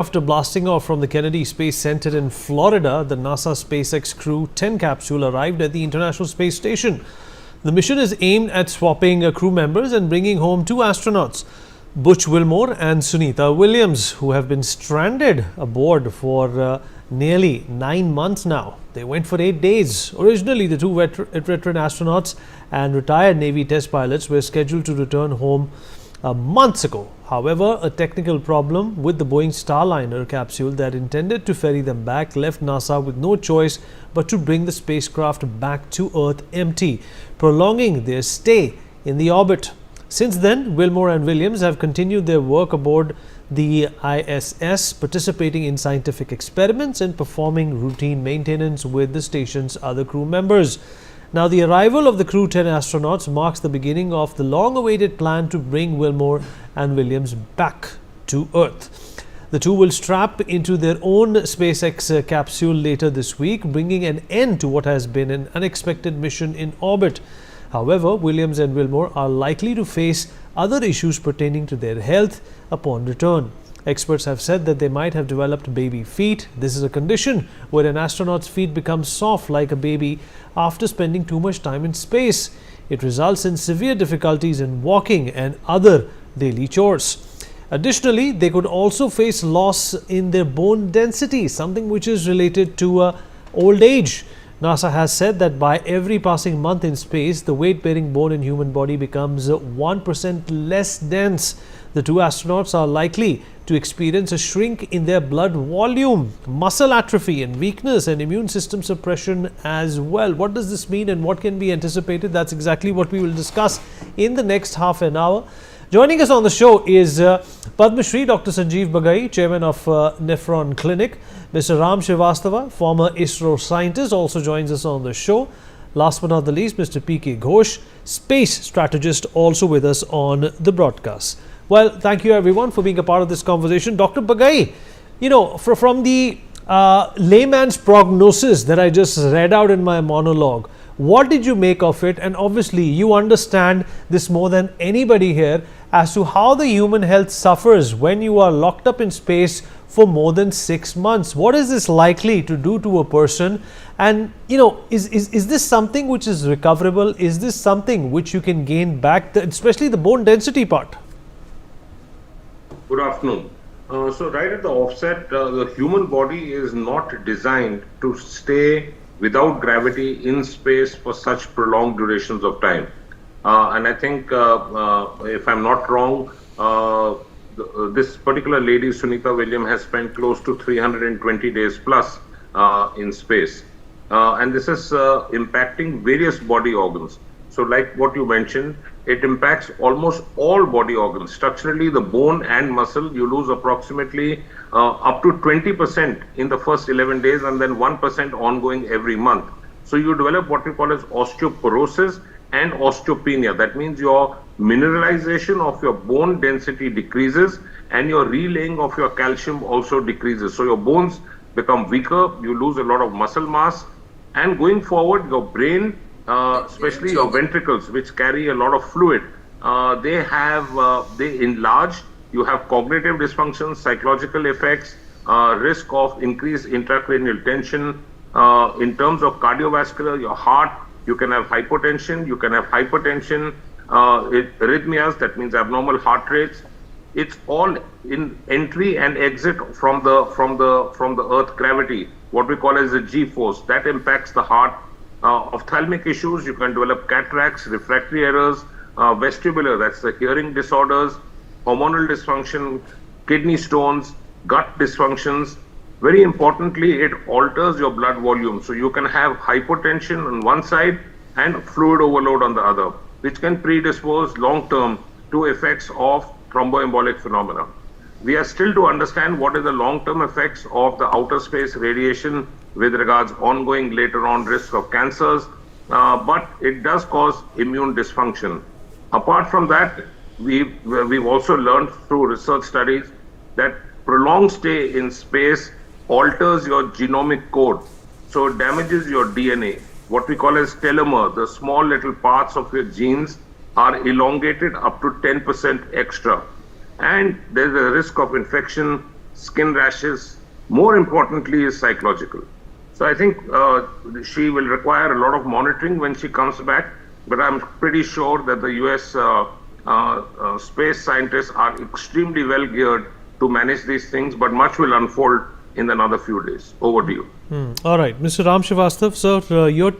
After blasting off from the Kennedy Space Center in Florida, the NASA-SpaceX Crew 10 capsule arrived at the International Space Station. The mission is aimed at swapping crew members and bringing home two astronauts, Butch Wilmore and Sunita Williams, who have been stranded aboard for nearly 9 months now. They went for 8 days. Originally, the two veteran astronauts and retired Navy test pilots were scheduled to return home months ago. However, a technical problem with the Boeing Starliner capsule that intended to ferry them back left NASA with no choice but to bring the spacecraft back to Earth empty, prolonging their stay in the orbit. Since then, Wilmore and Williams have continued their work aboard the ISS, participating in scientific experiments and performing routine maintenance with the station's other crew members. Now, the arrival of the Crew 10 astronauts marks the beginning of the long-awaited plan to bring Wilmore and Williams back to Earth. The two will strap into their own SpaceX capsule later this week, bringing an end to what has been an unexpected mission in orbit. However, Williams and Wilmore are likely to face other issues pertaining to their health upon return. Experts have said that they might have developed baby feet. This is a condition where an astronaut's feet become soft like a baby after spending too much time in space. It results in severe difficulties in walking and other daily chores. Additionally, they could also face loss in their bone density, something which is related to old age. NASA has said that by every passing month in space, the weight-bearing bone in human body becomes 1% less dense. The two astronauts are likely to experience a shrink in their blood volume, muscle atrophy and weakness, and immune system suppression as well. What does this mean and what can be anticipated? That's exactly what we will discuss in the next half an hour. Joining us on the show is Padma Shri Dr. Sanjeev Bagai, Chairman of Nephron Clinic. Mr. Ram Srivastava, former ISRO scientist, also joins us on the show. Last but not the least, Mr. P.K. Ghosh, space strategist, also with us on the broadcast. Well, thank you everyone for being a part of this conversation. Dr. Bagai, from the layman's prognosis that I just read out in my monologue, what did you make of it? And obviously, you understand this more than anybody here as to how the human health suffers when you are locked up in space for more than 6 months. What is this likely to do to a person? And, is this something which is recoverable? Is this something which you can gain back, especially the bone density part? Good afternoon. So right at the offset, the human body is not designed to stay without gravity in space for such prolonged durations of time. And I think, if I'm not wrong, this particular lady, Sunita Williams, has spent close to 320 days plus in space. And this is impacting various body organs. So like what you mentioned, it impacts almost all body organs. Structurally, the bone and muscle, you lose approximately up to 20% in the first 11 days and then 1% ongoing every month. So you develop what we call as osteoporosis and osteopenia. That means your mineralization of your bone density decreases and your relaying of your calcium also decreases. So your bones become weaker, you lose a lot of muscle mass, and going forward, your brain, especially your ventricles, which carry a lot of fluid, they enlarge. You have cognitive dysfunctions, psychological effects, risk of increased intracranial tension. In terms of cardiovascular, your heart, you can have hypotension, arrhythmias, that means abnormal heart rates. It's all in entry and exit from the Earth gravity, what we call as the G-force. That impacts the heart. Ophthalmic issues, you can develop cataracts, refractory errors, vestibular, that's the hearing disorders, hormonal dysfunction, kidney stones, gut dysfunctions. Very importantly, it alters your blood volume. So you can have hypotension on one side and fluid overload on the other, which can predispose long-term to effects of thromboembolic phenomena. We are still to understand what is the long-term effects of the outer space radiation with regards ongoing later on risk of cancers, but it does cause immune dysfunction. Apart from that, we've also learned through research studies that prolonged stay in space alters your genomic code. So it damages your DNA. What we call as telomere, the small little parts of your genes are elongated up to 10% extra. And there's a risk of infection, skin rashes. More importantly is psychological. So I think she will require a lot of monitoring when she comes back, but I'm pretty sure that the US space scientists are extremely well geared to manage these things, but much will unfold in another few days. Over to you. All right, Mr. Ram Srivastava, sir, your